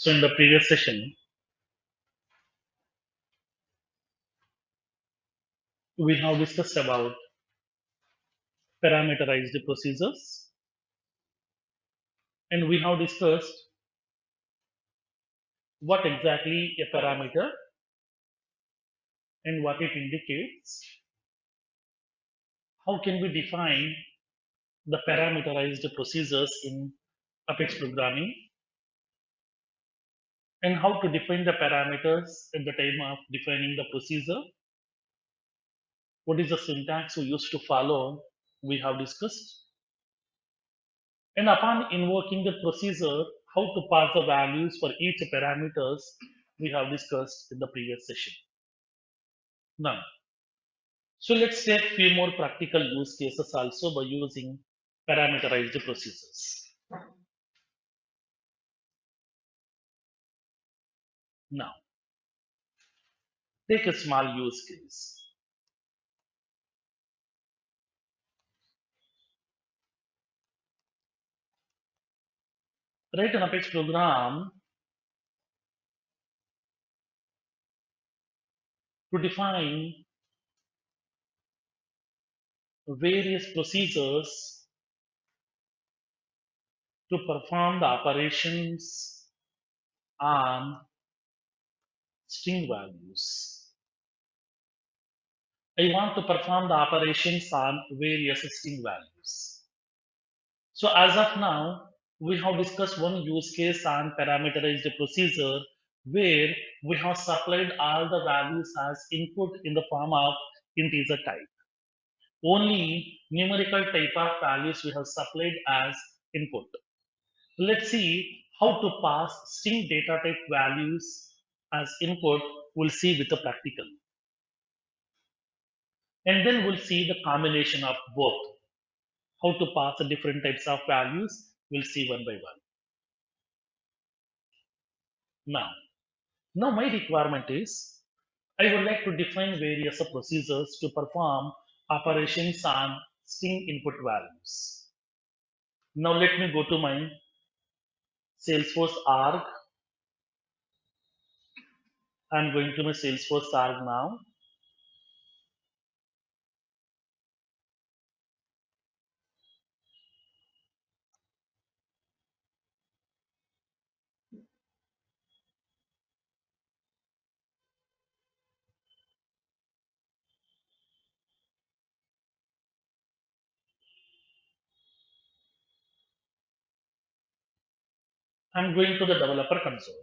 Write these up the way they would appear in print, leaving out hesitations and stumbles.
So in the previous session, we have discussed about parameterized procedures, and we have discussed what exactly a parameter and what it indicates, how can we define the parameterized procedures in Apex programming, and how to define the parameters at the time of defining the procedure, what is the syntax we used to follow, we have discussed, and upon invoking the procedure, how to pass the values for each parameters we have discussed in the previous session. Now, so let's take few more practical use cases also by using parameterized procedures. Now, take a small use case. Write an Apex program to define various procedures to perform the operations on string values. I want to perform the operations on various string values. So as of now, we have discussed one use case on parameterized procedure where we have supplied all the values as input in the form of integer type. Only numerical type of values we have supplied as input. Let's see how to pass string data type values as input. We'll see with the practical. And then we'll see the combination of both. How to pass the different types of values, we'll see one by one. Now my requirement is I would like to define various procedures to perform operations on string input values. Now let me go to my Salesforce org. I'm going to my Salesforce org now. I'm going to the developer console.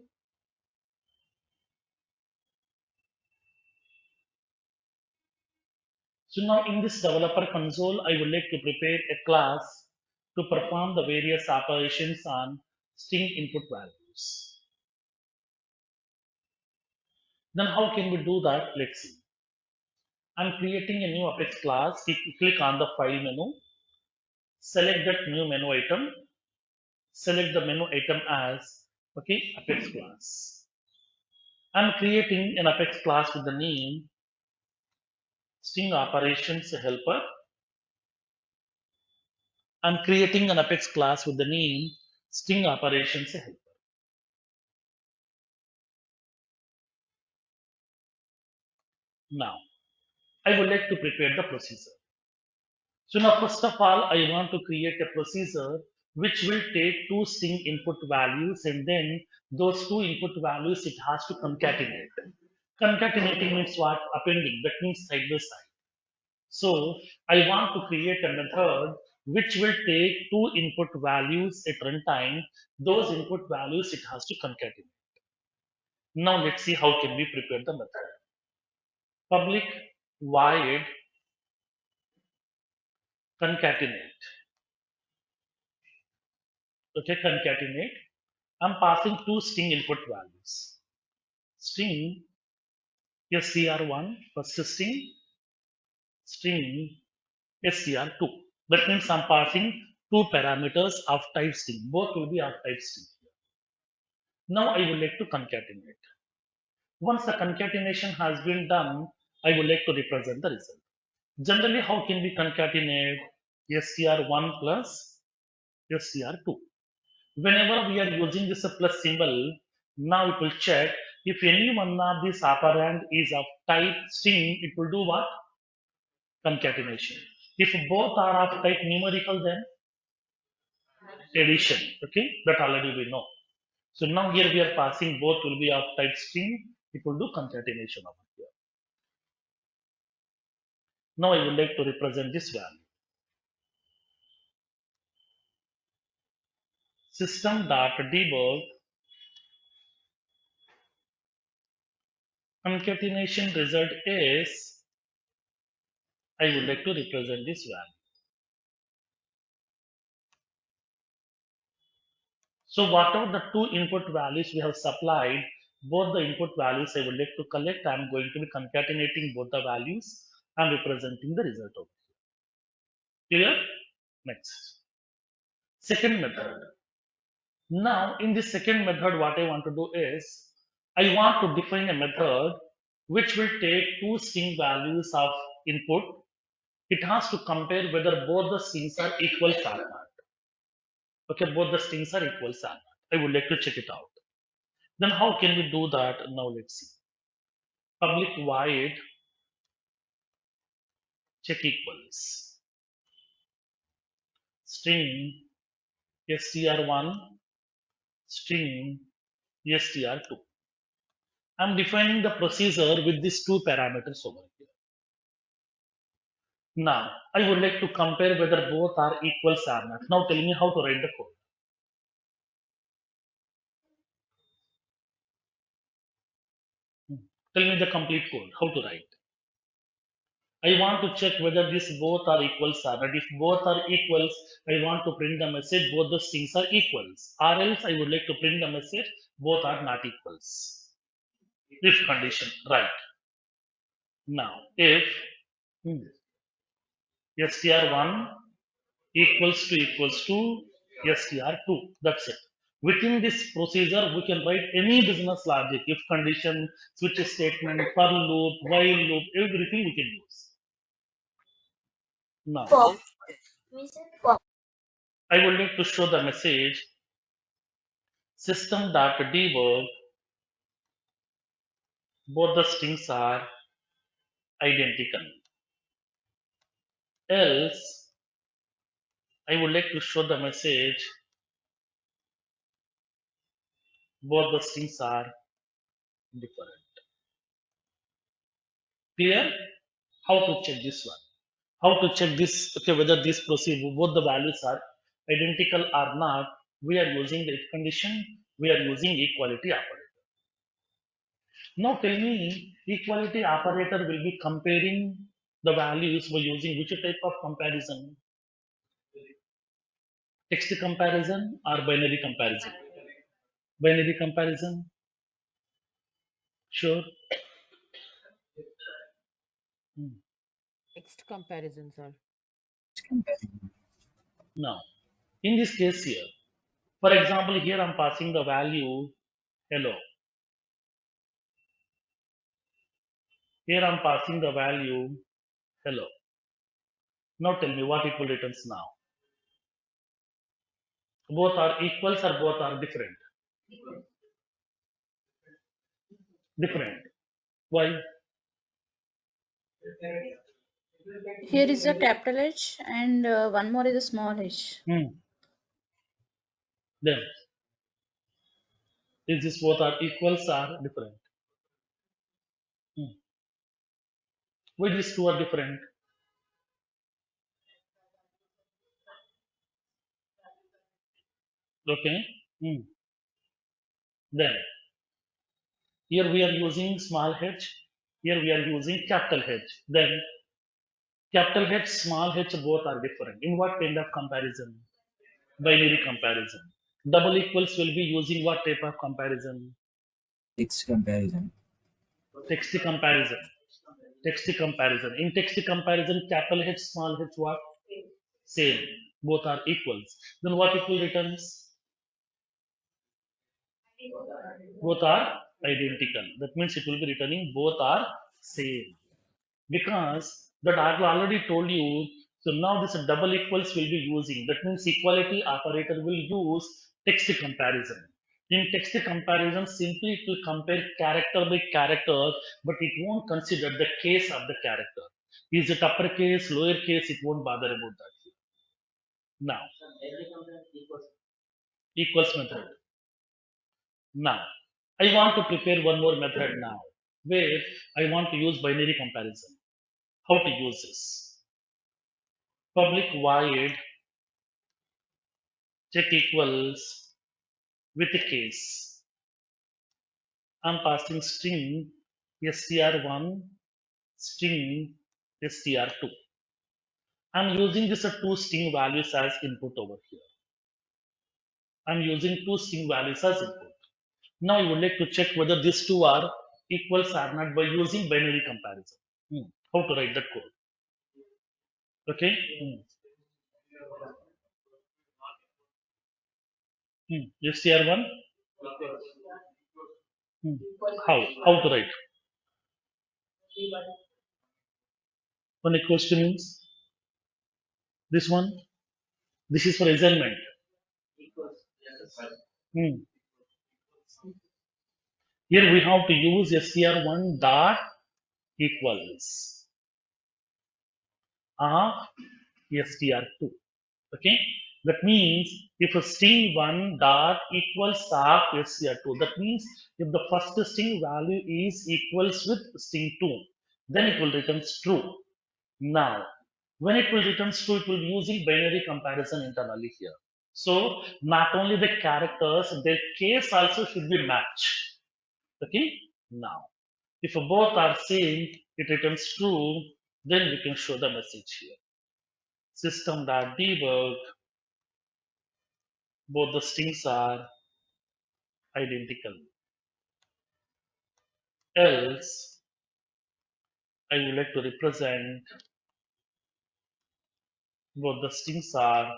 So now in this developer console, I would like to prepare a class to perform the various operations on string input values. Then how can we do that? Let's see. I'm creating a new Apex class. Click on the file menu, select that new menu item, select the menu item as Apex class. I'm creating an Apex class with the name string operations helper. I'm creating an Apex class with the name string operations helper. Now, I would like to prepare the procedure. So now, first of all, I want to create a procedure which will take two string input values and then those two input values it has to concatenate. Concatenating means what? Appending. That means side by side. So I want to create a method which will take two input values at runtime. Those input values it has to concatenate. Now let's see how can we prepare the method. Public void concatenate. Okay, concatenate. I'm passing two string input values. String str1 first string str2. That means I'm passing two parameters of type string. Both will be of type string. Now I would like to concatenate. Once the concatenation has been done, I would like to represent the result. Generally, how can we concatenate str1 plus str2? Whenever we are using this plus symbol, Now it will check if any one of these operand is of type string, it will do what? Concatenation. If both are of type numerical, then addition. Okay, that already we know. So now here we are passing both will be of type string, it will do concatenation over here. Now I would like to represent this value. System.debug concatenation result is, I would like to represent this value. So whatever the two input values we have supplied, both the input values I would like to collect. I am going to be concatenating both the values and representing the result over here. Clear? Next. Second method. Now in this second method, what I want to do is, I want to define a method which will take two string values of input. It has to compare whether both the strings are equal or not. Okay, both the strings are equal or not. I would like to check it out. Then how can we do that? Now let's see. Public void check equals string str1 string str2. I'm defining the procedure with these two parameters over here. Now I would like to compare whether both are equal or not. Now tell me how to write the code. Tell me the complete code, how to write. I want to check whether these both are equals or not. If both are equals, I want to print the message both the strings are equals. Or else I would like to print the message both are not equals. If condition, right. Now, if str1 equals to str2, that's it. Within this procedure, we can write any business logic, if condition, switch statement, for loop, while loop, everything we can use. Now, I would like to show the message system.debug, both the strings are identical. Else, I would like to show the message both the strings are different. Clear? How to check this one? How to check this? Okay, whether this proceed both the values are identical or not. We are using the if condition. We are using equality operator. Now tell me, equality operator will be comparing the values by using which type of comparison? Text comparison or binary comparison? Binary comparison. Sure. Hmm. Text comparisons are. Now, in this case here, for example, here I'm passing the value hello. Here I'm passing the value hello. Now tell me what it will returns now. Both are equals or both are different? Different. Why? Here is a capital H and one more is a small h. Hmm. Then is this both are equals or different? Hmm. Why these two are different? Okay. Hmm. Then here we are using small h. Here we are using capital H. Then capital H, small h, both are different. In what kind of comparison? Binary comparison. Double equals will be using what type of comparison? Text comparison. Text comparison. Text comparison. In text comparison, capital H, small h, what? Same. Both are equals. Then what it will returns? Both are identical. That means it will be returning both are same. Because that I have already told you. So now this double equals will be using. That means equality operator will use text comparison. In text comparison, simply it will compare character by character, but it won't consider the case of the character. Is it uppercase, lowercase? It won't bother about that. Now, equals method. Now, I want to prepare one more method now, where I want to use binary comparison. How to use this? Public void check equals with a case. I'm passing string str1, string str2. I'm using this two string values as input over here. I'm using two string values as input. Now I would like to check whether these two are equals or not by using binary comparison. How to write that code? Okay. str1. How to write? One equals to means this one. This is for assignment. Hmm. Here we have to use str1 dot equals of str2. Okay, that means if a string1 dot equals of str2, that means if the first string value is equals with string2, then it will return true. Now, when it will return true, it will be using binary comparison internally here. So not only the characters, their case also should be matched. Okay, now if both are same, it returns true, then we can show the message here. System.debug, both the strings are identical. Else, I would like to represent both the strings are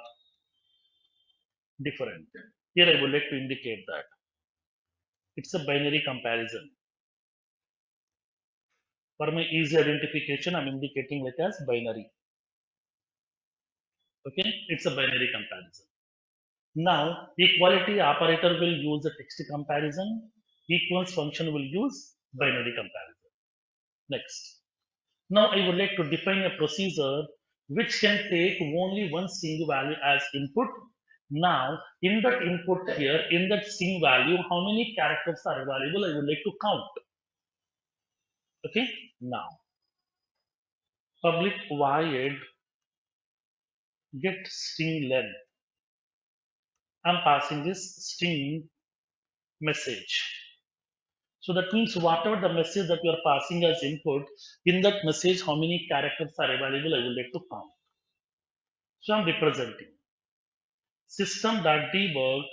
different. Here I would like to indicate that it's a binary comparison. For my easy identification, I'm indicating it as binary. Okay, it's a binary comparison. Now, equality operator will use a text comparison. Equals function will use binary comparison. Next. Now, I would like to define a procedure which can take only one string value as input. Now, in that input here, in that string value, how many characters are available, I would like to count. Okay, now, public void get string length. I'm passing this string message. So that means whatever the message that you are passing as input, in that message, how many characters are available, I would like to count. So I'm representing system.debug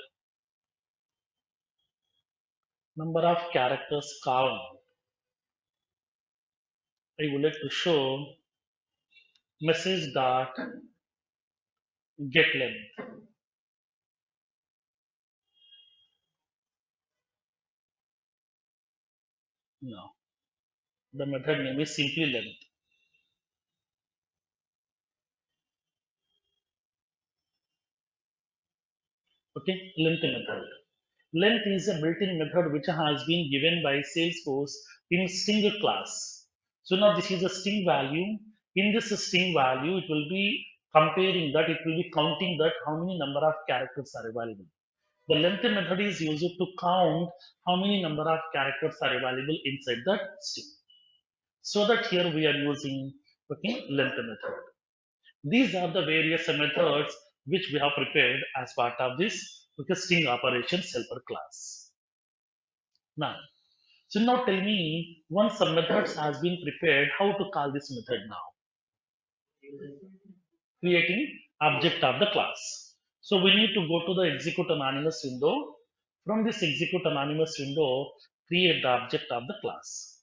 number of characters count. I would like to show message dot get length. No, the method name is simply length. Okay, length method. Length is a built-in method which has been given by Salesforce in string class. So now this is a string value. In this string value, it will be comparing that, it will be counting that how many number of characters are available. The length method is used to count how many number of characters are available inside that string. So that here we are using length method. These are the various methods which we have prepared as part of this string operations helper class. Now, so now tell me, once some methods has been prepared, how to call this method now? Creating object of the class. So we need to go to the execute anonymous window. From this execute anonymous window, create the object of the class.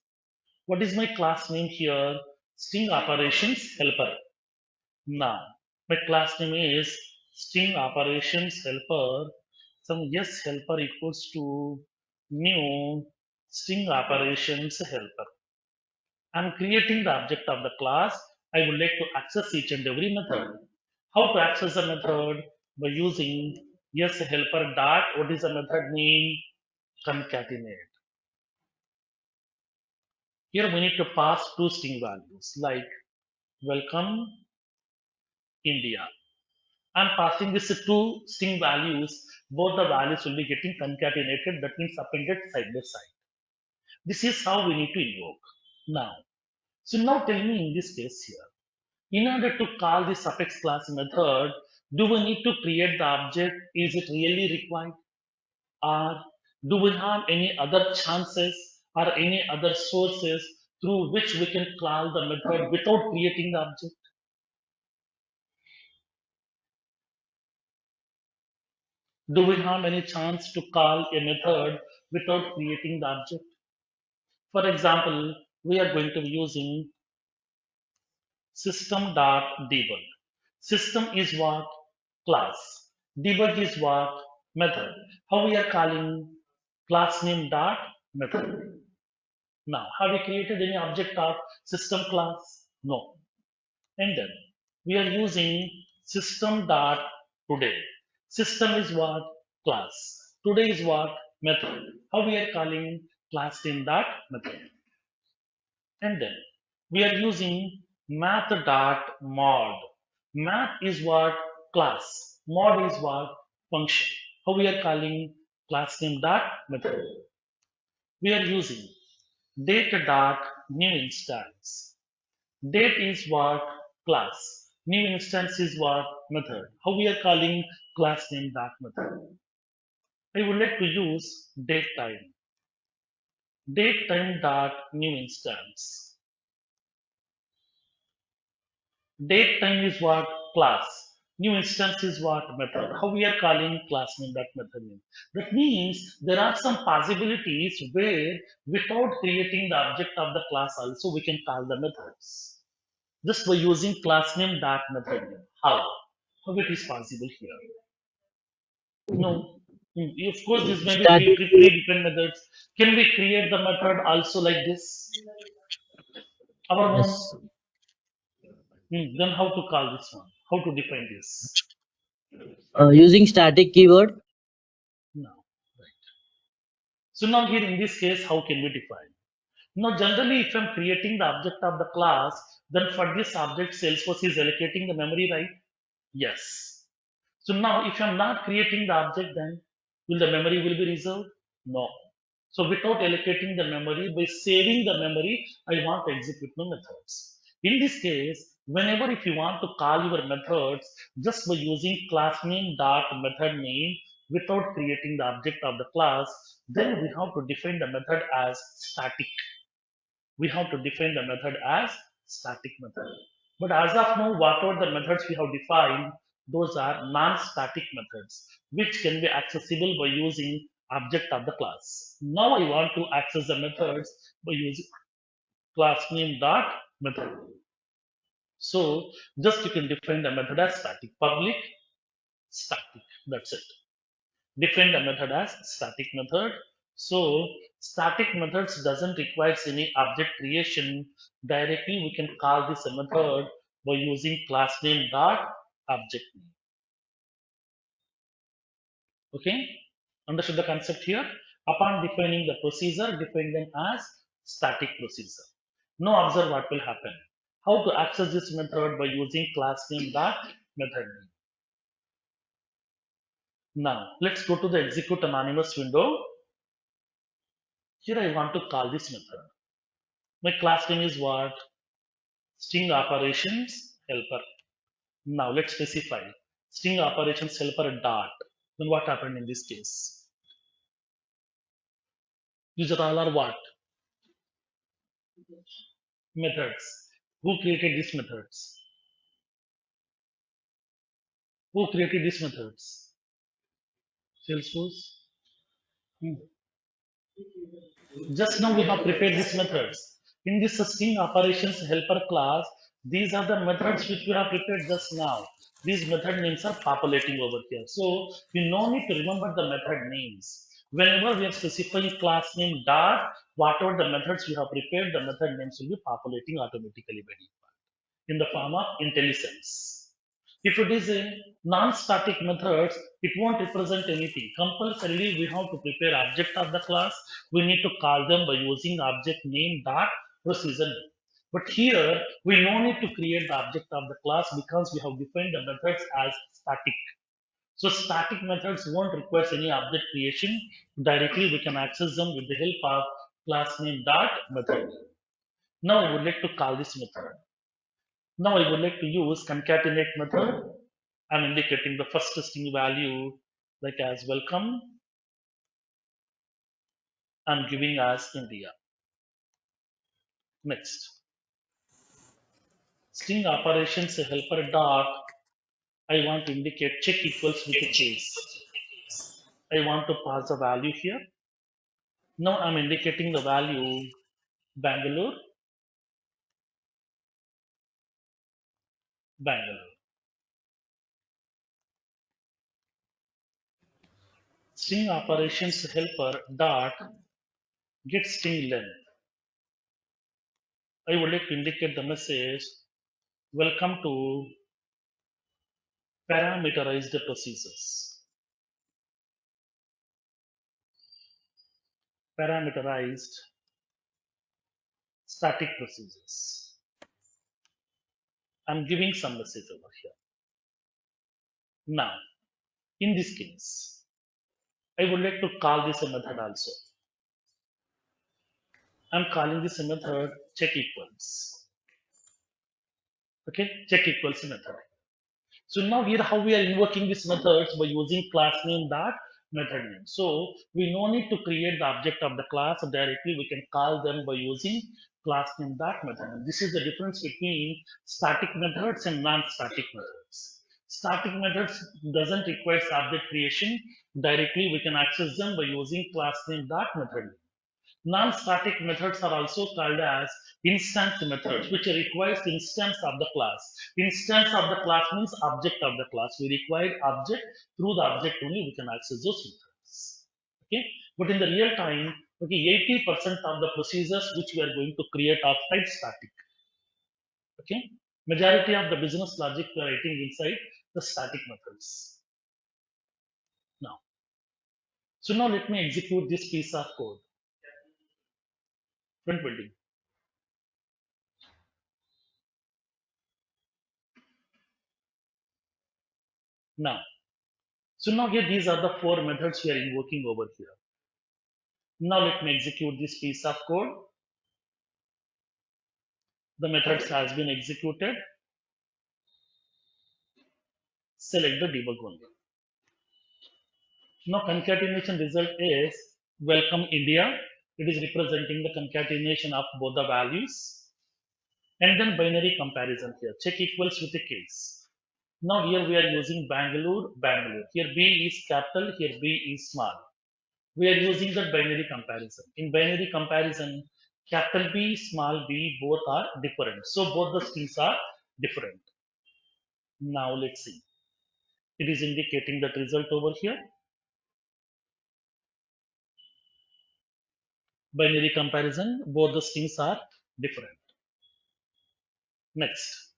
What is my class name here? String operations helper. Now, my class name is string operations helper. Some yes helper equals to new string operations helper. I'm creating the object of the class. I would like to access each and every method. How to access the method? By using Yes, helper dot. What is the method name? Concatenate. Here we need to pass two string values like welcome India. I'm passing these two string values. Both the values will be getting concatenated. That means appended side by side. This is how we need to invoke. Now, so now tell me in this case here. In order to call the suffix class method, do we need to create the object? Is it really required? Or do we have any other chances or any other sources through which we can call the method without creating the object? Do we have any chance to call a method without creating the object? For example, we are going to be using system.debug. System is what? Class. Debug is what? Method. How we are calling class name dot method. Now, have we created any object of system class? No. And then we are using system dot today. System is what? Class. Today is what? Method. How we are calling class name dot method. And then we are using math dot mod. Math is what? Class. Mod is what? Function. How we are calling class name dot method. We are using date dot new instance. Date is what? Class. New instance is what? Method. How we are calling class name dot method. I would like to use date time. Date time dot new instance. Date time is what? Class. New instance is what? Method. How we are calling class name that method name. That means there are some possibilities where without creating the object of the class also we can call the methods. Just by using class name that method name. How? How it is possible here? No. Of course, this may be Static. three different methods. Can we create the method also like this? Our own. Yes. Then how to call this one? How to define this? Using static keyword. No. Right. So now here in this case, how can we define? Now generally if I'm creating the object of the class, then for this object Salesforce is allocating the memory, right? Yes. So now if I'm not creating the object, then will the memory will be reserved? No. So without allocating the memory, by saving the memory, I want to execute my methods. In this case, whenever if you want to call your methods just by using class name dot method name without creating the object of the class, then we have to define the method as static. We have to define the method as static method. But as of now, whatever the methods we have defined, those are non-static methods, which can be accessible by using object of the class. Now I want to access the methods by using class name dot method. So just you can define the method as static, public, static. That's it. Define the method as static method. So static methods doesn't require any object creation. Directly we can call this a method by using class name dot object name. Okay, understood the concept here? Upon defining the procedure, define them as static procedure. Now observe what will happen. How to access this method by using class name dot method name. Now let's go to the execute anonymous window. Here I want to call this method. My class name is what? String operations helper. Now let's specify string operations helper dot. Then what happened in this case? These are all are what? Methods. Who created these methods? Who created these methods? Salesforce. Hmm. Just now we have prepared these methods. In this string operations helper class, these are the methods which we have prepared just now. These method names are populating over here. So you no need to remember the method names. Whenever we are specifying class name dot, whatever the methods we have prepared, the method names will be populating automatically by default in the form of IntelliSense. If it is a non-static methods, it won't represent anything. Compulsorily, we have to prepare object of the class. We need to call them by using object name dot procedure name. But here, we no need to create the object of the class because we have defined the methods as static. So static methods won't require any object creation. Directly, we can access them with the help of class name dot method. Now I would like to call this method. Now I would like to use concatenate method. I'm indicating the first string value like as welcome. I'm giving as India. Next. String operations helper dot. I want to indicate check equals with a case. I want to pass the value here. Now I'm indicating the value Bangalore. Bangalore. String operations helper dot get string length. I would like to indicate the message welcome to parameterized procedures. Parameterized static procedures. I'm giving some message over here. Now, in this case, I would like to call this a method also. I'm calling this a method check equals. Okay, check equals method. So now here how we are invoking these methods by using class name dot method name. So we no need to create the object of the class directly. We can call them by using class name dot method name. This is the difference between static methods and non-static methods. Static methods doesn't require object creation. Directly we can access them by using class name dot method name. Non-static methods are also called as instance methods, which requires instance of the class. Instance of the class means object of the class. We require object, through the object only we can access those methods. Okay, but in the real time, okay, 80% of the procedures which we are going to create are type static. Okay, majority of the business logic we are writing inside the static methods. Now, so now let me execute this piece of code. Front building. Now, so now here these are the four methods we are invoking over here. Now let me execute this piece of code. The methods has been executed. Select the debug one. Now concatenation result is welcome India. It is representing the concatenation of both the values. And then binary comparison here. Check equals with a case. Now here we are using Bangalore, Bangalore. Here B is capital, here B is small. We are using the binary comparison. In binary comparison, capital B, small b, both are different. So both the strings are different. Now let's see. It is indicating that result over here. Binary comparison, both the strings are different. Next.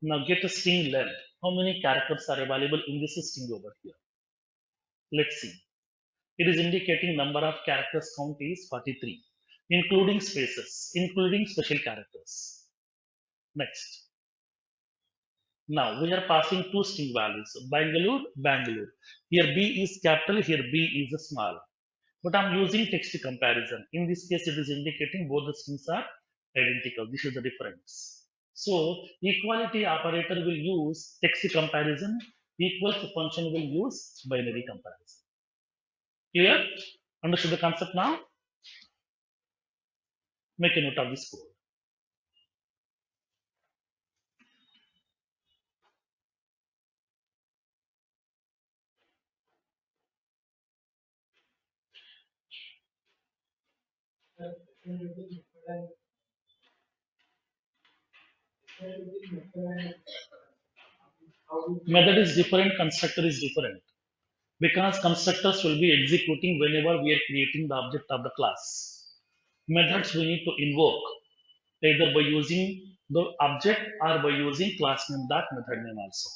Now get a string length. How many characters are available in this string over here? Let's see. It is indicating number of characters count is 43, including spaces, including special characters. Next. Now we are passing two string values, Bangalore, Bangalore. Here B is capital, here B is small. But I'm using text comparison. In this case, it is indicating both the strings are identical. This is the difference. So equality operator will use text comparison. Equals function will use binary comparison. Clear? Understood the concept now? Make a note of this code. Method is different, constructor is different. Because constructors will be executing whenever we are creating the object of the class. Methods we need to invoke either by using the object or by using class name that method name also.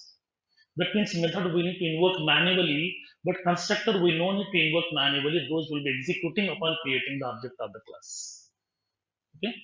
That means method we need to invoke manually, but constructor we no need to invoke manually. Those will be executing upon creating the object of the class. Okay.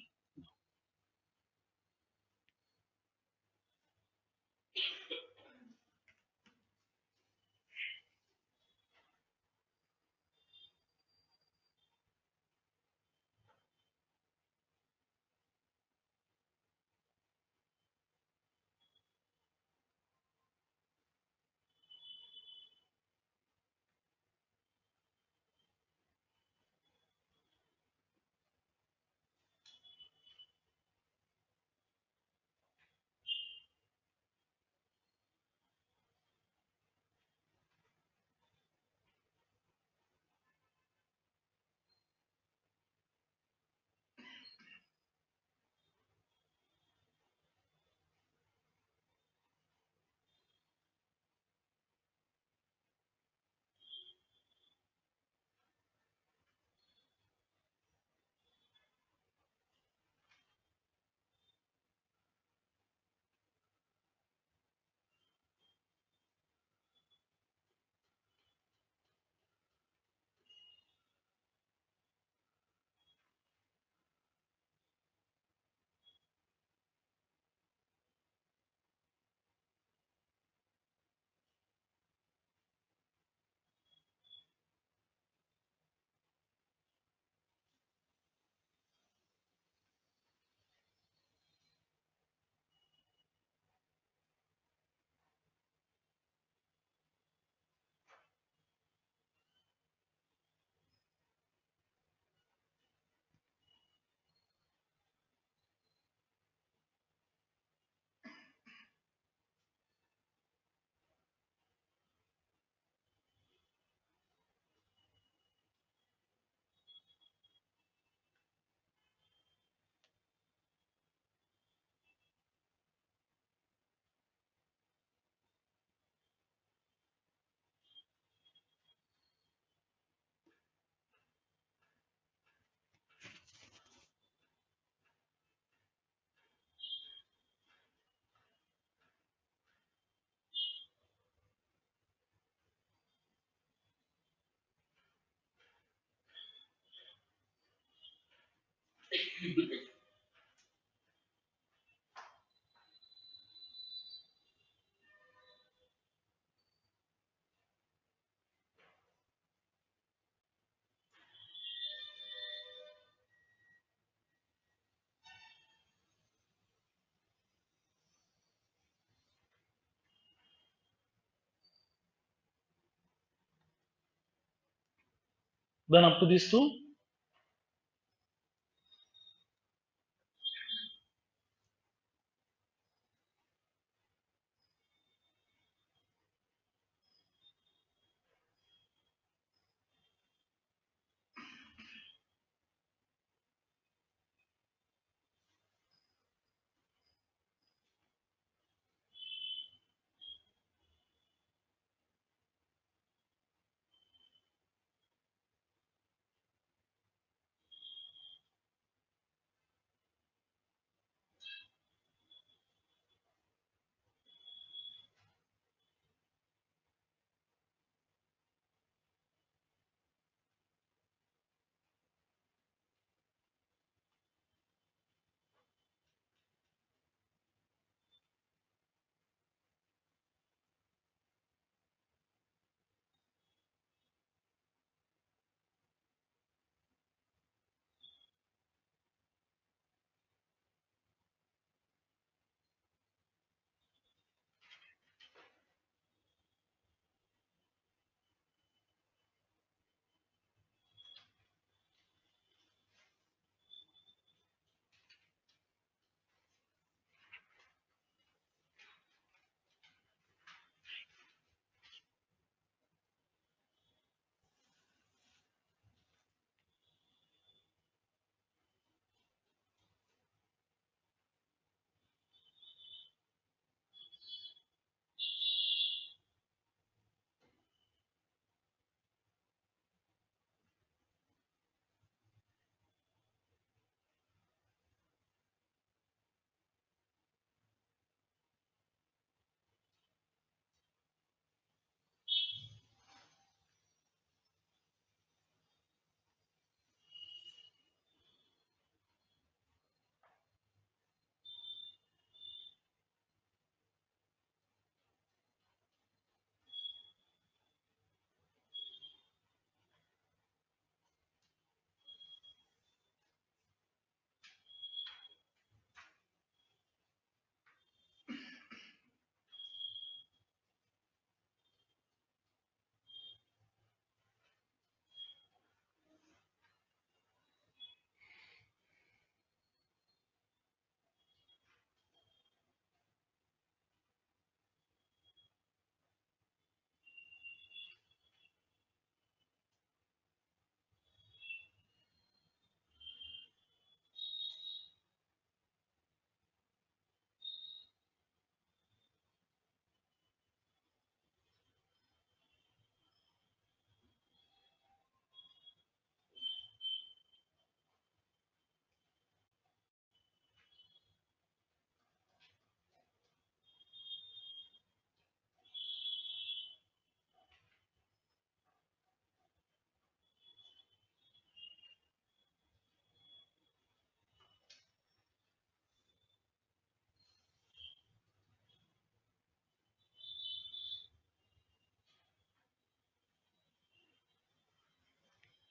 Then up to these two.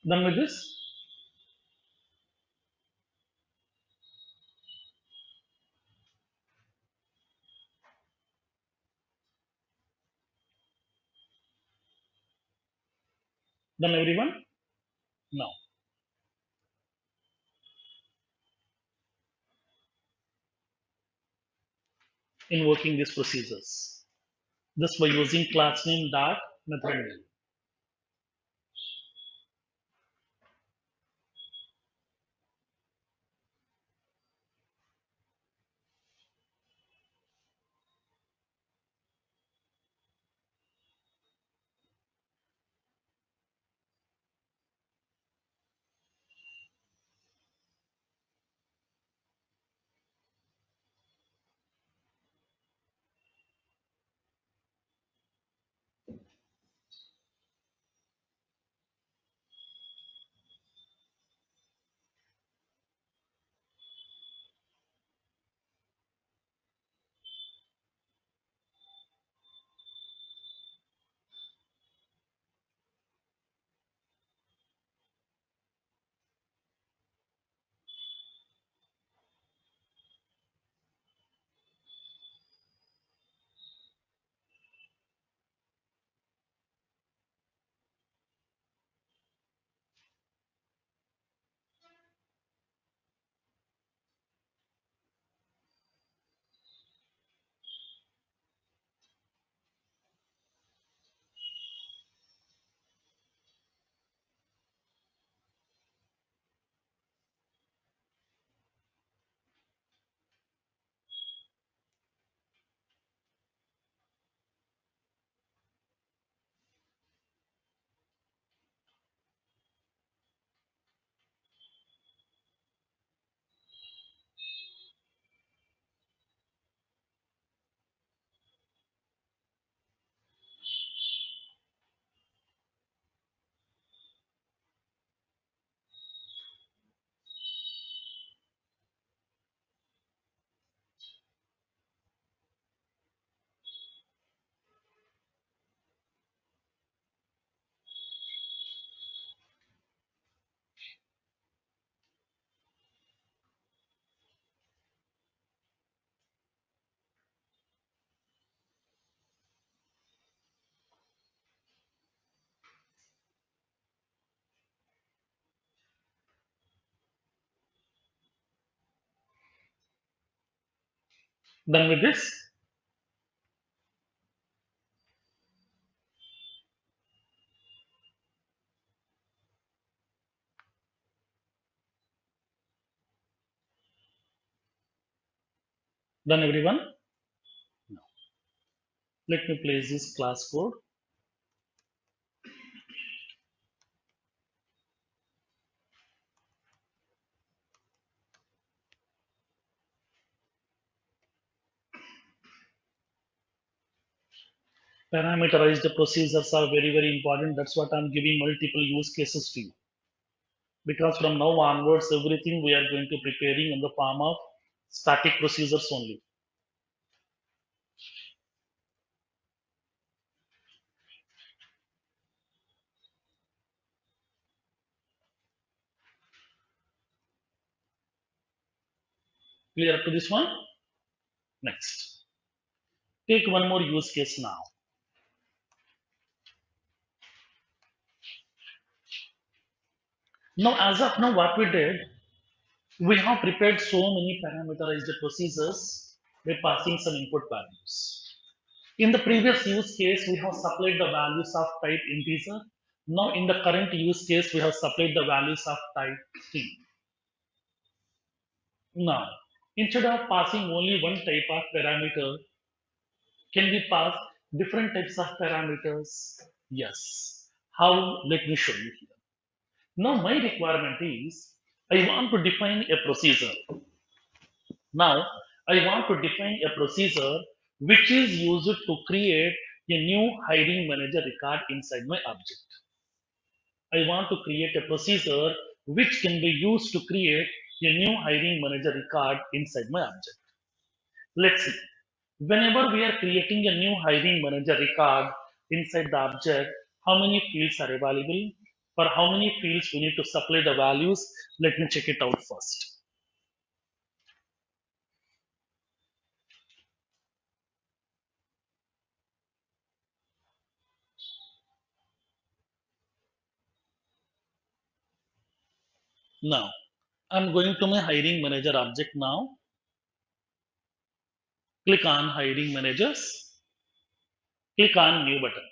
Done with this? Done everyone? Now, invoking these procedures. Just by using class name dot method name. Done with this? Done everyone? No. Let me place this class code. Parameterized procedures are very, very important. That's what I'm giving multiple use cases to you. Because from now onwards, everything we are going to preparing in the form of static procedures only. Clear up to this one? Next. Take one more use case now. Now, as of now, what we did, we have prepared so many parameterized procedures by passing some input values. In the previous use case, we have supplied the values of type integer. Now, in the current use case, we have supplied the values of type string. Now, instead of passing only one type of parameter, can we pass different types of parameters? Yes. How? Let me show you here. Now, my requirement is I want to define a procedure. Now, I want to define a procedure which is used to create a new hiring manager record inside my object. I want to create a procedure which can be used to create a new hiring manager record inside my object. Let's see. Whenever we are creating a new hiring manager record inside the object, how many fields are available? For how many fields we need to supply the values? Let me check it out first. Now, I'm going to my hiring manager object now. Click on hiring managers. Click on new button.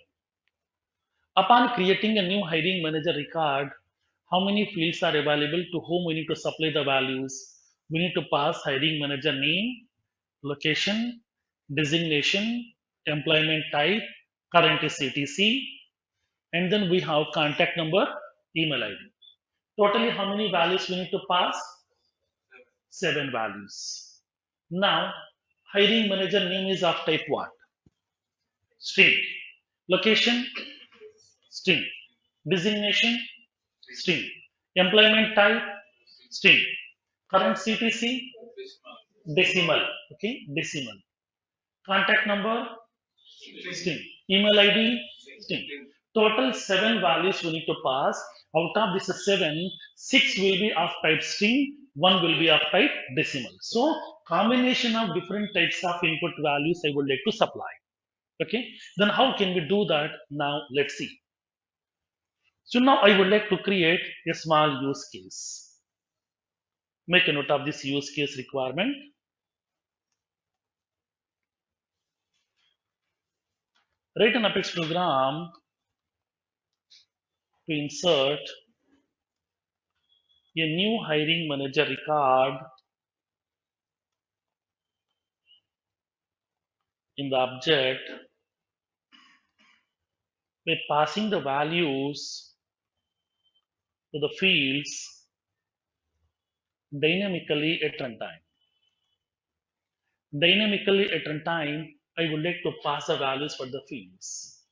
Upon creating a new hiring manager record, how many fields are available to whom we need to supply the values? We need to pass hiring manager name, location, designation, employment type, current is CTC, and then we have contact number, email ID. Totally, how many values we need to pass? 7 values. Now, hiring manager name is of type what? String. Location, string. Designation, string. Employment type, string. Current CTC, decimal. Okay, decimal. Contact number, string. Email ID, string. Total 7 values we need to pass. Out of this 7, 6 will be of type string, 1 will be of type decimal. So combination of different types of input values I would like to supply. Okay, then how can we do that? Now let's see. So now I would like to create a small use case. Make a note of this use case requirement. Write an Apex program to insert a new hiring manager record in the object by passing the values to the fields dynamically at runtime. Dynamically at runtime, I would like to pass the values for the fields.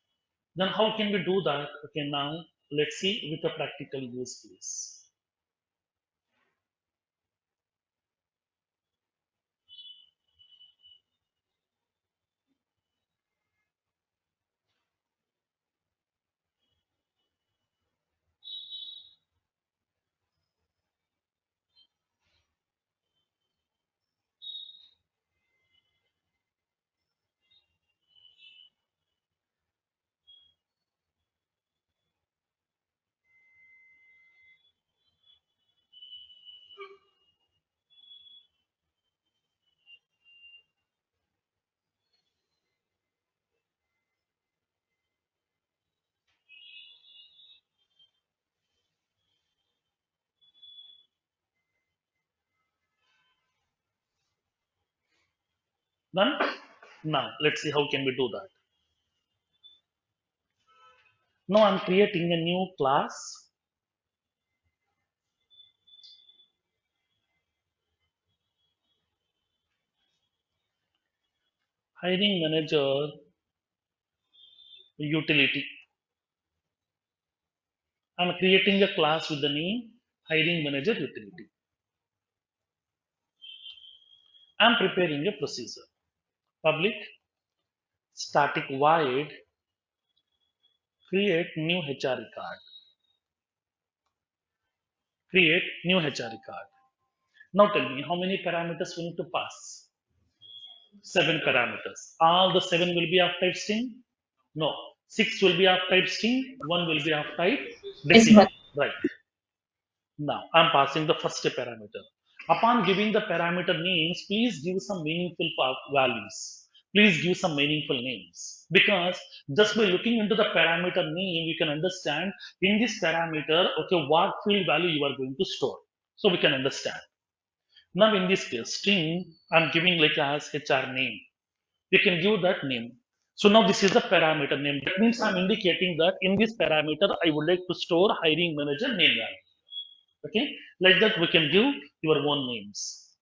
Then how can we do that? Okay, now let's see with a practical use case. Done? Now let's see how can we do that. Now I'm creating a new class. Hiring manager utility. I'm creating a class with the name hiring manager utility. I'm preparing a procedure. Public static void create new HR record. Create new HR record. Now tell me how many parameters we need to pass? 7 parameters. All the 7 will be of type string? No. 6 will be of type string, 1 will be of type decimal. Right. Now I'm passing the first parameter. Upon giving the parameter names, please give some meaningful values. Please give some meaningful names, because just by looking into the parameter name, you can understand in this parameter, okay, what field value you are going to store. So we can understand. Now in this case, string, I'm giving like as HR name. You can give that name. So now this is the parameter name. That means I'm indicating that in this parameter, I would like to store hiring manager name value. Okay, like that we can give your own names.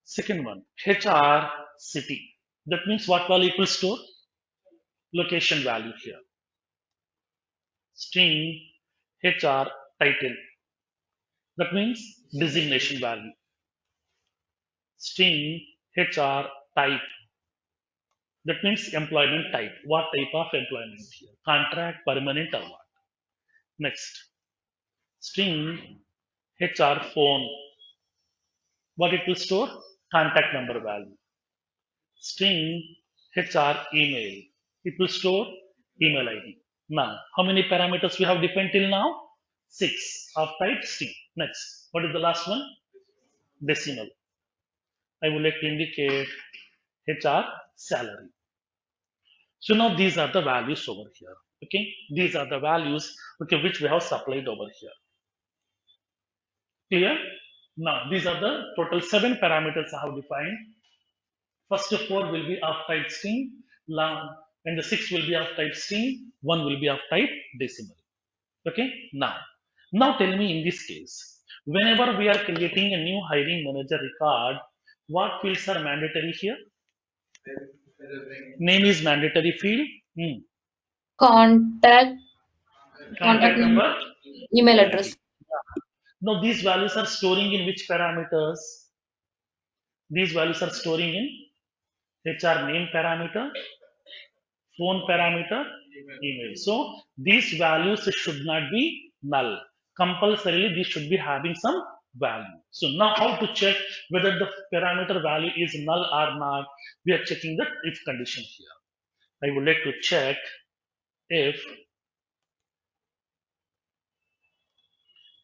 Second one, HR city. That means what value equals store? Location value here. String HR title. That means designation value. String HR type. That means employment type. What type of employment here? Contract, permanent, or what? Next, string HR phone. What it will store? Contact number value. String HR email. It will store email ID. Now, how many parameters we have defined till now? 6 of type string. Next, what is the last one? Decimal. I would like to indicate HR salary. So now these are the values over here. Okay, these are the values, okay, which we have supplied over here. Clear? Now these are the total 7 parameters I have defined. First 4 will be of type string, and the 6 will be of type string, 1 will be of type decimal. Okay, now tell me in this case, whenever we are creating a new hiring manager record, what fields are mandatory here? Name is mandatory field. Contact Contact number, email email address. ID. Now these values are storing in which parameters? These values are storing in HR name parameter, phone parameter, email. So these values should not be null. Compulsorily, these should be having some value. So now how to check whether the parameter value is null or not? We are checking the if condition here. I would like to check if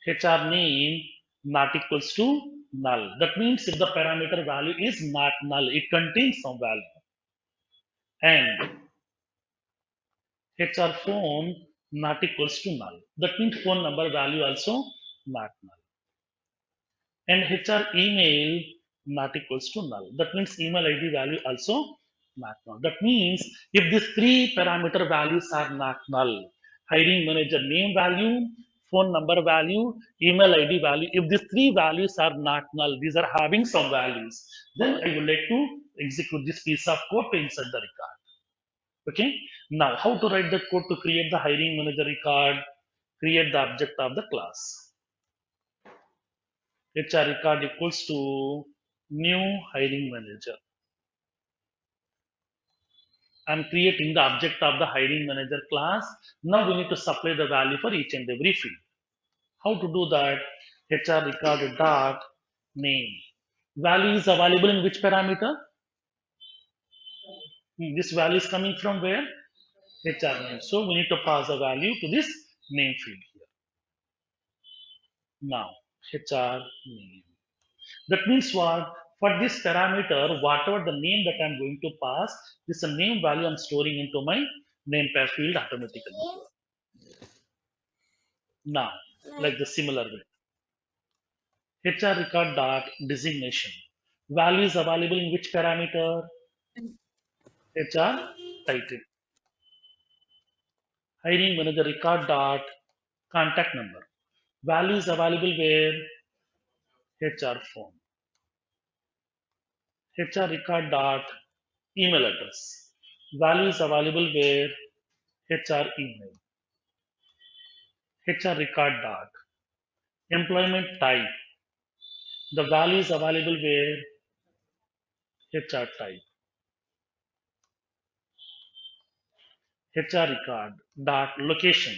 HR name not equals to null. That means if the parameter value is not null, it contains some value. And HR phone not equals to null. That means phone number value also not null. And HR email not equals to null. That means email ID value also not null. That means if these 3 parameter values are not null, hiring manager name value, phone number value, email ID value, if these 3 values are not null, these are having some values, then I would like to execute this piece of code to insert the record. Okay. Now, how to write the code to create the hiring manager record? Create the object of the class. HR record equals to new hiring manager. I'm creating the object of the hiring manager class. Now we need to supply the value for each and every field. How to do that? HR record dot name. Value is available in which parameter? This value is coming from where? HR name. So we need to pass a value to this name field here. Now, HR name. That means what? For this parameter, whatever the name that I'm going to pass, this is a name value I'm storing into my name pair field automatically. Now, like the similar way. HR record dot designation. Value is available in which parameter? HR title. Hiring manager record dot contact number. Value is available where? HR phone. HR record dot email address. Value is available where? HR email. HR record dot employment type. The value is available where? HR type. HR record dot location.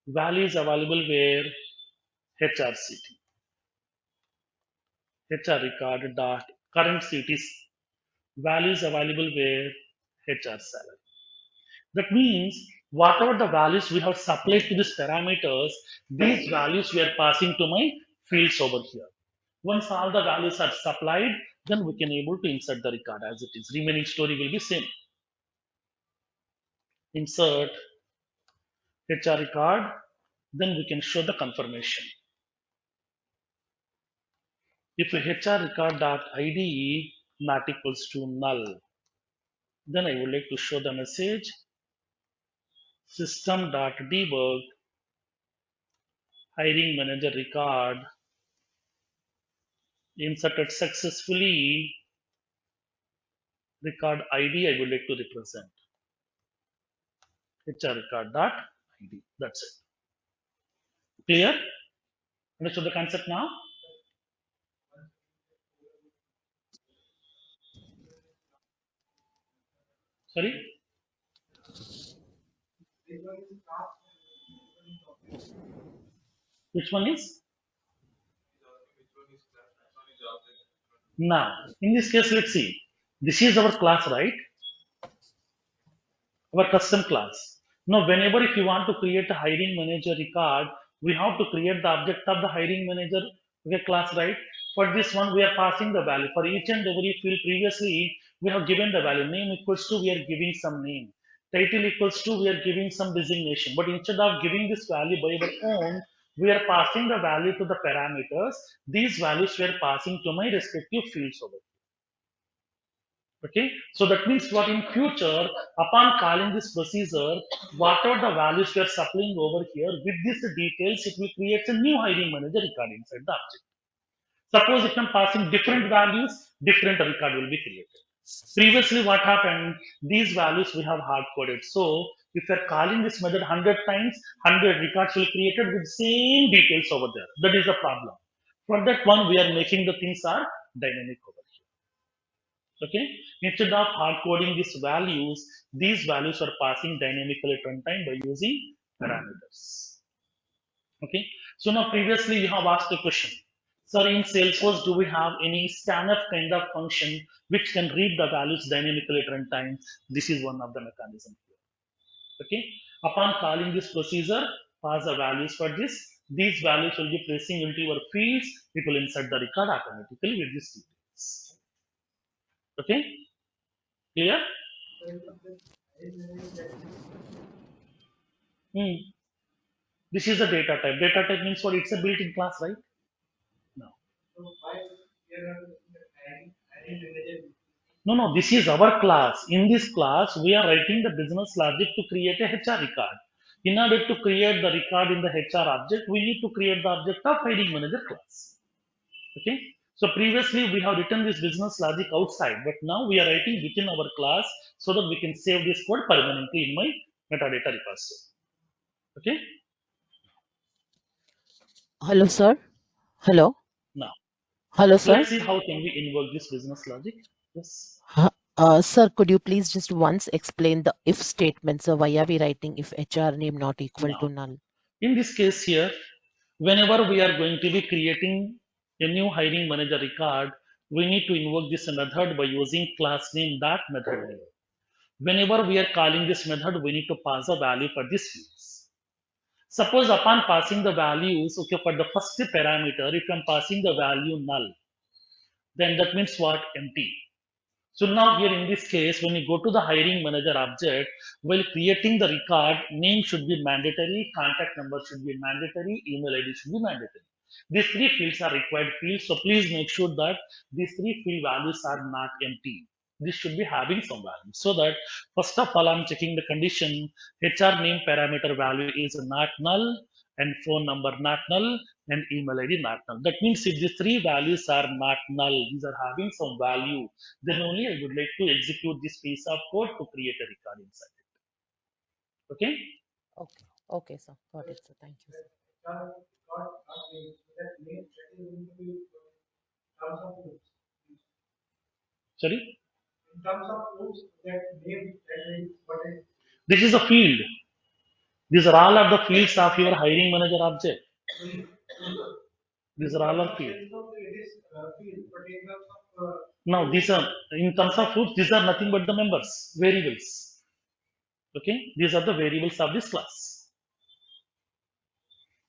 Value is available where? HR city. HR record dot current cities. Value is available where? HR salary. That means whatever the values we have supplied to these parameters, these values we are passing to my fields over here. Once all the values are supplied, then we can able to insert the record as it is. Remaining story will be same. Insert HR record, then we can show the confirmation. If HR record dot ID not equals to null, then I would like to show the message system dot debug hiring manager record inserted successfully. Record ID I would like to represent HR record dot ID. That's it. Clear? Understood the concept now? Sorry? Which one is? Now, in this case, let's see. This is our class, right? Our custom class. Now, whenever if you want to create a hiring manager record, we have to create the object of the hiring manager class, right? For this one, we are passing the value. For each and every field previously, we have given the value. Name equals to, we are giving some name. Title equals to, we are giving some designation. But instead of giving this value by our own, we are passing the value to the parameters. These values we are passing to my respective fields over. Okay, so that means what in future, upon calling this procedure, whatever the values we are supplying over here, with these details, it will create a new hiring manager record inside the object. Suppose if I'm passing different values, different record will be created. Previously, what happened? These values we have hard coded. So if you're calling this method 100 times, 100 records will be created with same details over there. That is the problem. For that one, we are making the things are dynamic over here. Okay, instead of hard coding these values are passing dynamically at runtime by using parameters. Okay, so now previously you have asked a question, sir, in Salesforce do we have any scanf kind of function which can read the values dynamically at runtime? This is one of the mechanism here. Okay, upon calling this procedure, pass the values for this, these values will be placing into your fields, it will insert the record automatically with these details. Okay, clear? Hmm. This is a data type. Data type means what? It's a built-in class, right? No. No, no. This is our class. In this class, we are writing the business logic to create a HR record. In order to create the record in the HR object, we need to create the object of hiring manager class. Okay. So previously we have written this business logic outside, but now we are writing within our class so that we can save this code permanently in my metadata repository. Okay. Hello, sir. Hello. Now, Hello, sir. let's see how can we invoke this business logic. Yes. Sir, could you please just once explain the if statement? So why are we writing if HR name not equal to Now, null? in this case here, whenever we are going to be creating a new hiring manager record, we need to invoke this method by using class name dot method name. Whenever we are calling this method, we need to pass a value for this fields. Suppose upon passing the values, okay, for the first parameter, if I'm passing the value null, then that means what? Empty. So now here in this case, when you go to the hiring manager object, while creating the record, name should be mandatory, contact number should be mandatory, email ID should be mandatory. These three fields are required fields, so please make sure that these three field values are not empty. This should be having some value. So that first of all, I'm checking the condition, HR name parameter value is not null, and phone number not null, and email ID not null. That means if these three values are not null, these are having some value, then only I would like to execute this piece of code to create a record inside it. Okay? Okay. Okay, sir. Got it, sir. Thank you, sir. Sorry? This is a field. These are all of the fields of your hiring manager object. These are all our fields. Now, these are, in terms of fruits, these are nothing but the members, variables. Okay? These are the variables of this class.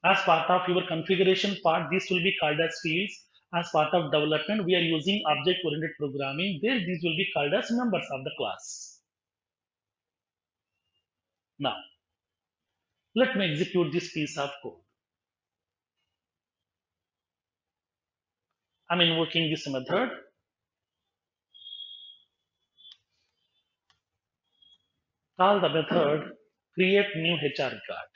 As part of your configuration part, this will be called as fields. As part of development, we are using object-oriented programming. There, these will be called as members of the class. Now, let me execute this piece of code. I'm invoking this method. Call the method create new HR record.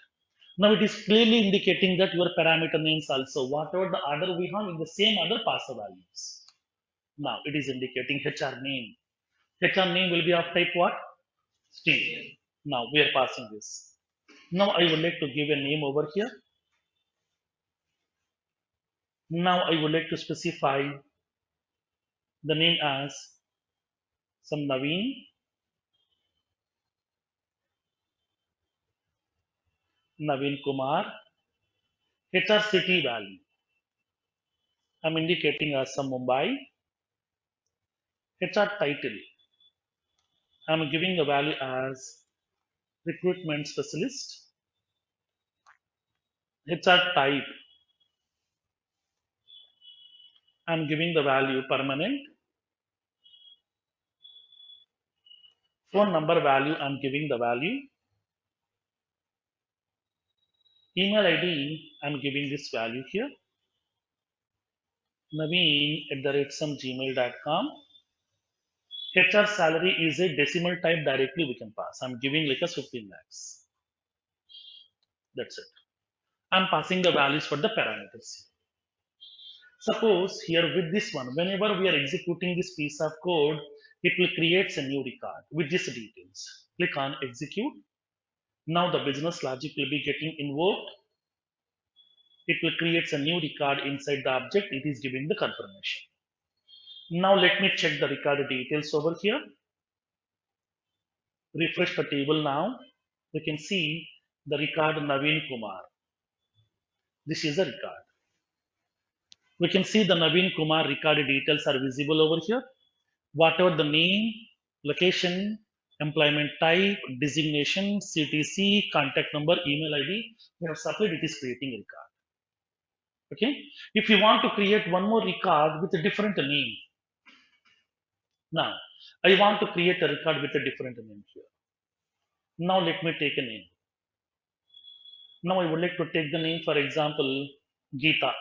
Now it is clearly indicating that your parameter names also, whatever the order we have in the same order pass the values. Now it is indicating HR name. HR name will be of type what? String. Now we are passing this. Now I would like to give a name over here. Now I would like to specify the name as some Naveen Kumar. HR city value. I'm indicating as some Mumbai. HR title. I'm giving a value as recruitment specialist. HR type. I'm giving the value permanent. Phone number value, I'm giving the value. Email ID, I'm giving this value here. Naveen@some gmail.com. HR salary is a decimal type directly we can pass. I'm giving like a 15 lakhs. That's it. I'm passing the values for the parameters. Suppose here with this one, whenever we are executing this piece of code, it will create a new record with these details. Click on execute. Now the business logic will be getting invoked. It will create a new record inside the object. It is giving the confirmation. Now let me check the record details over here. Refresh the table now. We can see the record Naveen Kumar. This is a record. We can see the Naveen Kumar record details are visible over here. Whatever the name, location, employment type, designation, CTC, contact number, email ID, we have supplied, it is creating a record. Okay. If you want to create one more record with a different name, now I want to create a record with a different name here. Now let me take a name. Now I would like to take the name, for example, Geeta.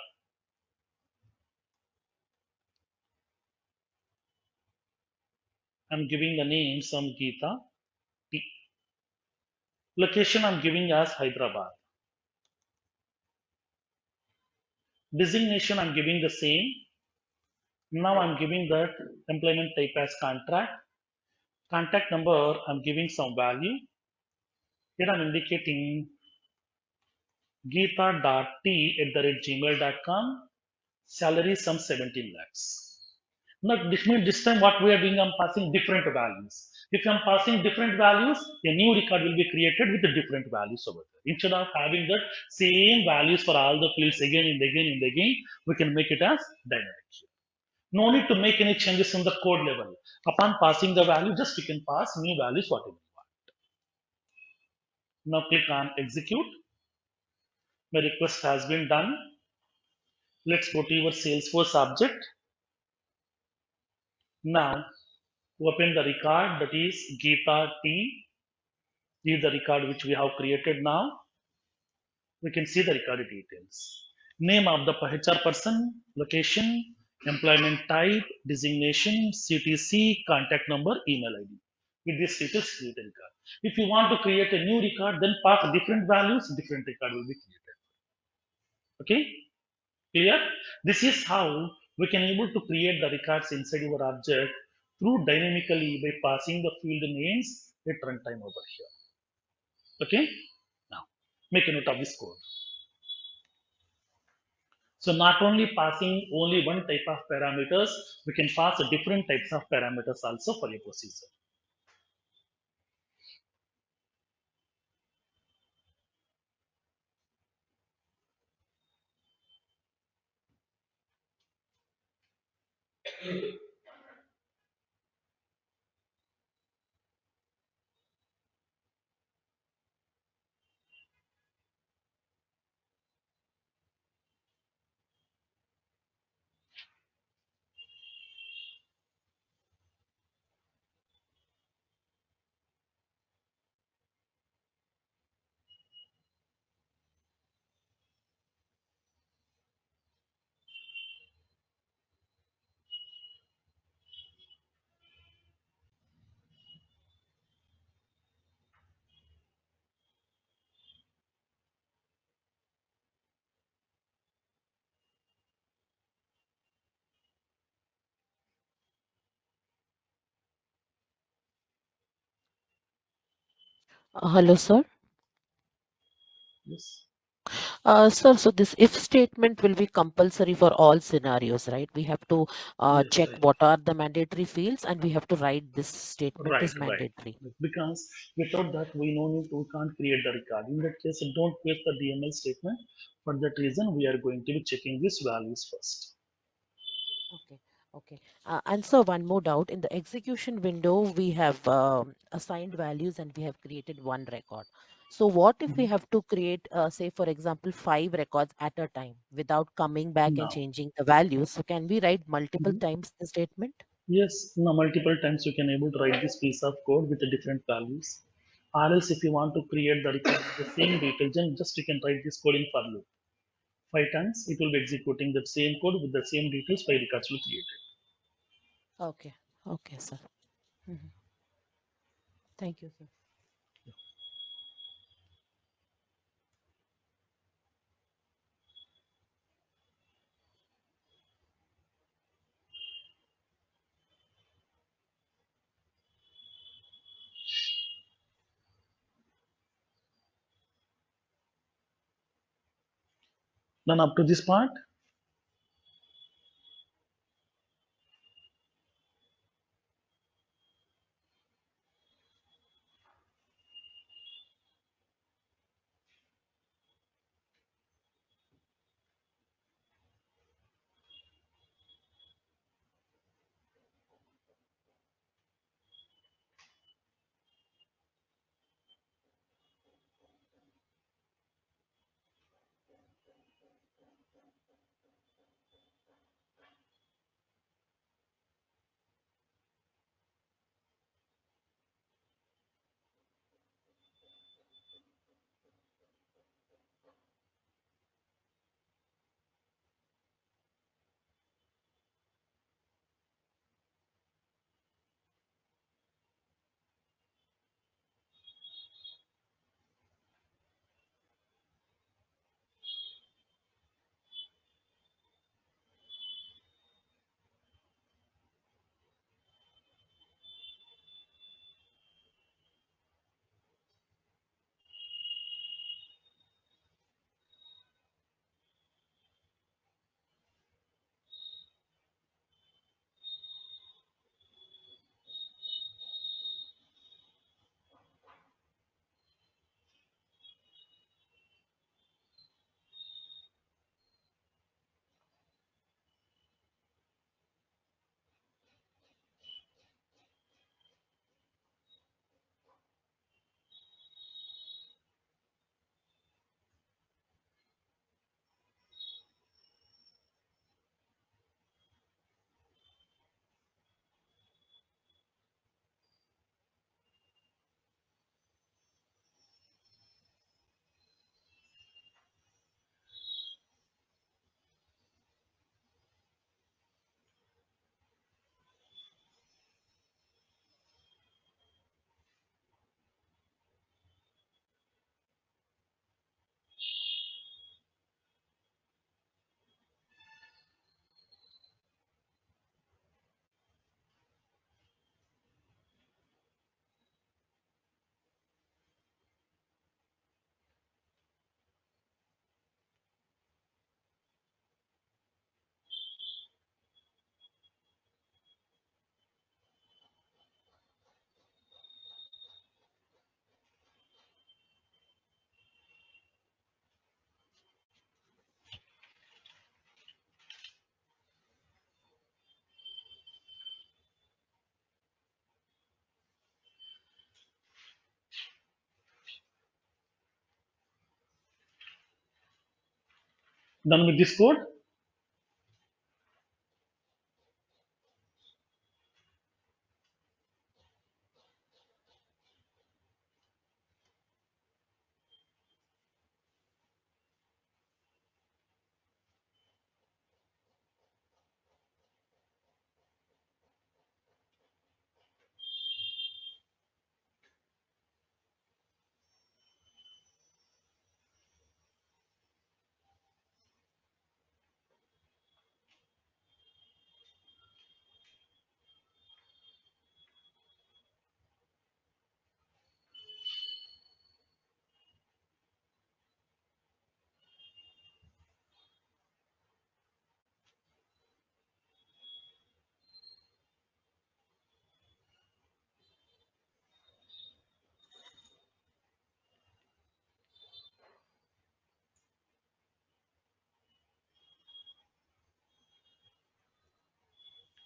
I'm giving the name some Geeta. Location I'm giving as Hyderabad. Designation I'm giving the same. Now I'm giving that employment type as contract. Contact number I'm giving some value. Here I'm indicating geeta.t@gmail.com. Salary some 17 lakhs. Now this means this time what we are doing, I'm passing different values. If I'm passing different values, a new record will be created with the different values over there. Instead of having the same values for all the fields again and again and again, we can make it as dynamic. No need to make any changes in the code level. Upon passing the value, just you can pass new values whatever you want. Now click on execute. My request has been done. Let's go to your Salesforce object. Now open the record, that is Geeta T. This is the record which we have created now. We can see the record details. Name of the HR person, location, employment type, designation, CTC, contact number, email ID. With this details, create a record. If you want to create a new record, then pass different values, different record will be created. Okay, clear? This is how we can able to create the records inside your object through dynamically by passing the field names at runtime over here. Okay, now make a note of this code. So not only passing only one type of parameters, we can pass different types of parameters also for a procedure. Hello, sir. Yes. Sir, so this if statement will be compulsory for all scenarios, right? We have to Yes, check right. what are the mandatory fields and we have to write this statement Right, is right. mandatory. Because without that, we can't create the record. In that case, don't paste the DML statement. For that reason, we are going to be checking these values first. Okay, okay. And so one more doubt. In the execution window, we have assigned values and we have created one record. So what if we Mhm. have to create, say, for example, 5 records at a time without coming back and Now, changing the values? So can we write multiple mhm. times the statement? Yes, now multiple times you can able to write this piece of code with the different values. Or else, if you want to create the record with the same detail, then just you can write this code in for loop. 5 times it will be executing the same code with the same details. 5 records will create. Okay, okay, sir. Mhm. Thank you, sir. Then up to this part, done with this code.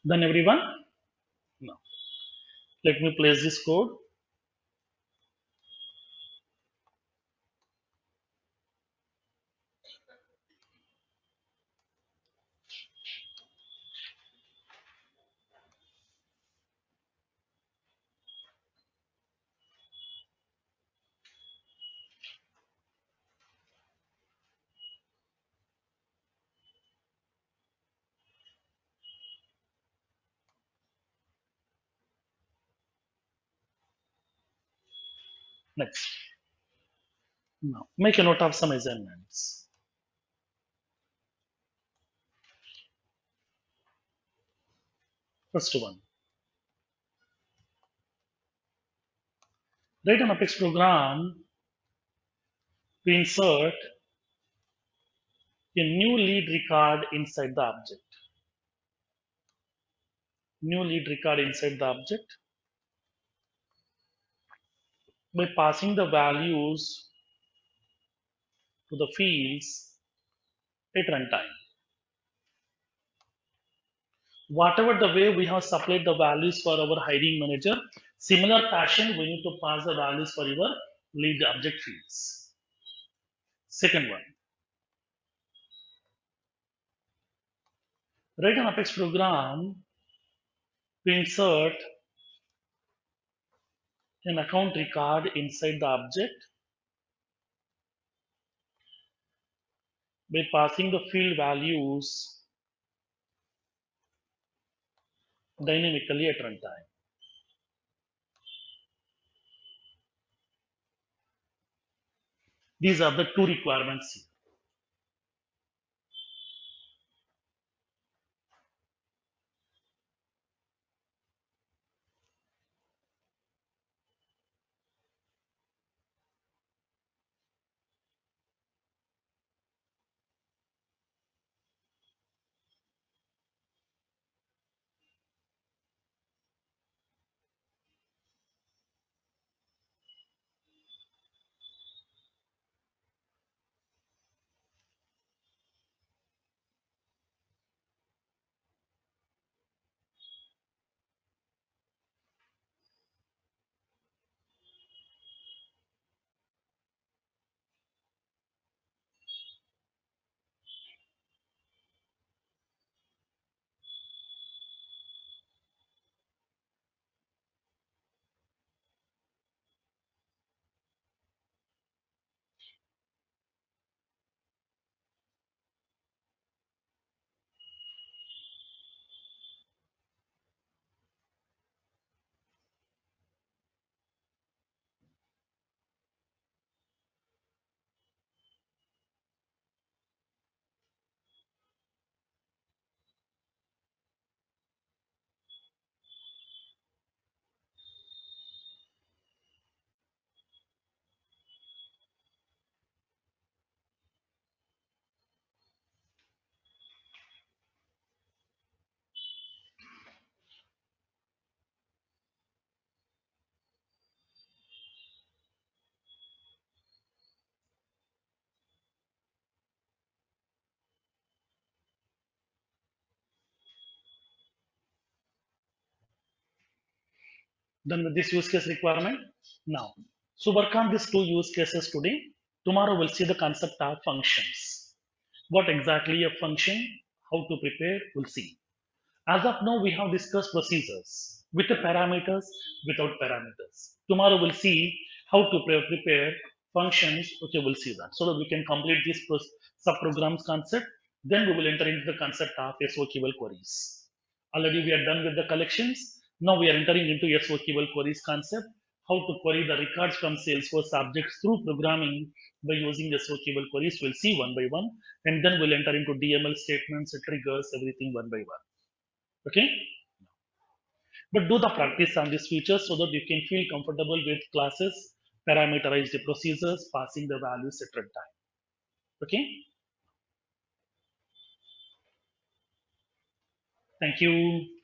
Done everyone? No. Let me place this code. Next. Now, make a note of some assignments. First one. Write an Apex program to insert a new lead record inside the object. New lead record inside the object by passing the values to the fields at runtime. Whatever the way we have supplied the values for our hiring manager, similar fashion we need to pass the values for your lead object fields. Second one. Write an Apex program to insert an account record inside the object by passing the field values dynamically at runtime. These are the two requirements here. Done with this use case requirement. Now, so work on these two use cases today. Tomorrow we'll see the concept of functions. What exactly a function, how to prepare, we'll see. As of now, we have discussed procedures with the parameters, without parameters. Tomorrow we'll see how to prepare functions. Okay, we'll see that so that we can complete this subprograms concept. Then we will enter into the concept of SOQL queries. Already we are done with the collections. Now we are entering into SOQL queries concept. How to query the records from Salesforce objects through programming by using SOQL queries. We'll see one by one, and then we'll enter into DML statements, triggers, everything one by one. Okay, but do the practice on these features so that you can feel comfortable with classes, parameterize the procedures, passing the values at runtime. Okay, thank you.